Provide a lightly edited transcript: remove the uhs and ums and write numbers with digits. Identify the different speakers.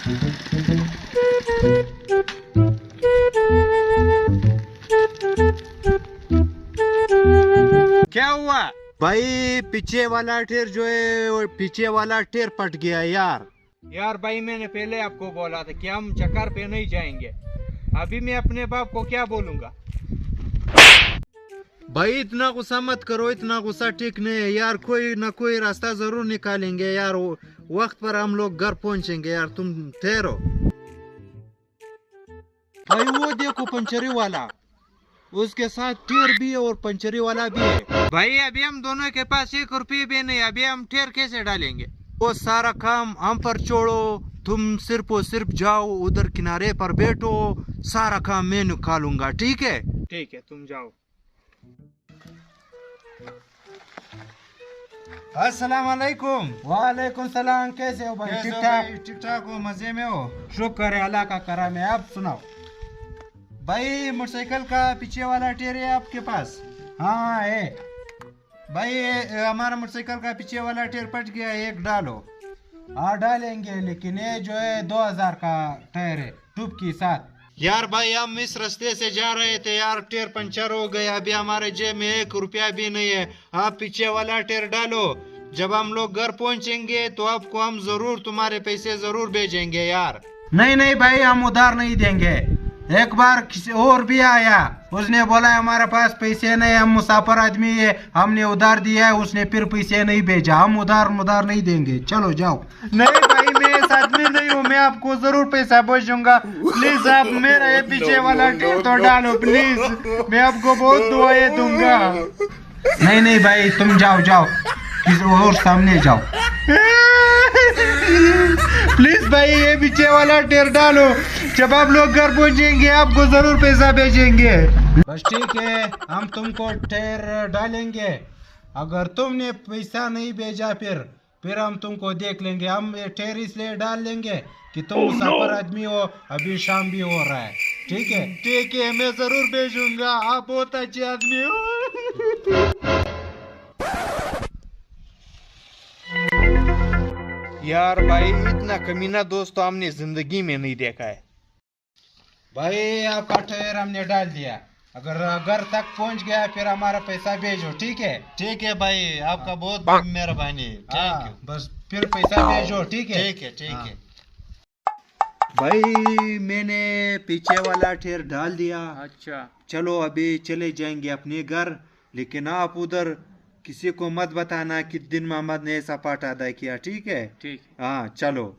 Speaker 1: क्या हुआ
Speaker 2: भाई? पीछे वाला टेर जो है वो पीछे वाला टेर पट गया यार।
Speaker 1: यार भाई, मैंने पहले आपको बोला था कि हम चक्कर पे नहीं जाएंगे। अभी मैं अपने बाप को क्या बोलूंगा?
Speaker 2: भाई इतना गुस्सा मत करो, इतना गुस्सा ठीक नहीं है यार। कोई ना कोई रास्ता जरूर निकालेंगे यार। वक्त पर हम लोग घर पहुंचेंगे यार, तुम ठहरो। भाई वो देखो पंचरी वाला, उसके साथ टेर भी है और पंचरी वाला भी है।
Speaker 1: भाई अभी हम दोनों के पास 1 रुपये भी नहीं, अभी हम ठेर कैसे डालेंगे?
Speaker 2: वो सारा काम हम पर छोड़ो, तुम सिर्फ और सिर्फ जाओ उधर किनारे पर बैठो, सारा काम मैं निकालूंगा, ठीक है?
Speaker 1: ठीक है, तुम जाओ।
Speaker 2: अस्सलाम वालेकुम।
Speaker 3: वालेकुम सलाम। कैसे हो भाई? ठीक ठाक?
Speaker 2: ठीक ठाक हो? मजे में हो?
Speaker 3: शुक्र है अल्लाह का करम है। आप सुनाओ।
Speaker 2: भाई मोटरसाइकिल का पीछे वाला टेर है आपके पास?
Speaker 3: हाँ है।
Speaker 2: भाई हमारा मोटरसाइकिल का पीछे वाला टेर पट गया है, एक डालो।
Speaker 3: हाँ डालेंगे, लेकिन ये जो है 2000 का टायर है ट्यूब के साथ।
Speaker 2: यार भाई हम इस रास्ते से जा रहे थे यार, टेर पंचर हो गया। अभी हमारे जेब में 1 रुपया भी नहीं है। आप पीछे वाला टेर डालो, जब हम लोग घर पहुंचेंगे तो आपको हम जरूर तुम्हारे पैसे जरूर भेजेंगे यार।
Speaker 3: नहीं नहीं भाई, हम उधार नहीं देंगे। एक बार किसी और भी आया, उसने बोला हमारे पास पैसे नहीं, हम मुसाफिर आदमी है, हमने उधार दिया है, उसने फिर पैसे नहीं भेजा। हम उधार नहीं देंगे। चलो जाओ।
Speaker 2: नहीं भाई, मैं इस आदमी नहीं हूँ, मैं आपको जरूर पैसा भेजूंगा। प्लीज आप मेरा ये पीछे वाला टेर तो डालो प्लीज, मैं आपको बहुत दुआएं दूंगा।
Speaker 3: नहीं नहीं भाई, तुम जाओ जाओ, किसी और सामने जाओ।
Speaker 2: प्लीज भाई ये पीछे वाला टेर डालो, जब आप लोग घर पहुंचेंगे आपको जरूर पैसा भेजेंगे।
Speaker 3: बस ठीक है, हम तुमको टेर डालेंगे। अगर तुमने पैसा नहीं भेजा फिर हम तुमको देख लेंगे। हम ये टेर इसलिए डाल लेंगे कि तुम मुसाफिर आदमी हो, अभी शाम भी हो रहा है। ठीक है?
Speaker 2: ठीक है, मैं जरूर भेजूंगा, आप बहुत अच्छे आदमी हो।
Speaker 1: यार भाई, इतना कमीना दोस्त तो हमने जिंदगी में नहीं देखा है।
Speaker 3: भाई आपका टेर हमने डाल दिया, अगर घर तक पहुंच गया फिर हमारा पैसा भेजो। ठीक है?
Speaker 2: ठीक है भाई, आपका बहुत मेहरबानी। Thank you.
Speaker 3: बस फिर पैसा भेजो। ठीक है?
Speaker 2: ठीक है ठीक है। भाई मैंने पीछे वाला टेर डाल दिया।
Speaker 1: अच्छा,
Speaker 2: चलो अभी चले जाएंगे अपने घर, लेकिन आप उधर किसी को मत बताना कि दिन मोहम्मद ने ऐसा पाठ अदा किया, ठीक है?
Speaker 1: ठीक।
Speaker 2: हाँ चलो।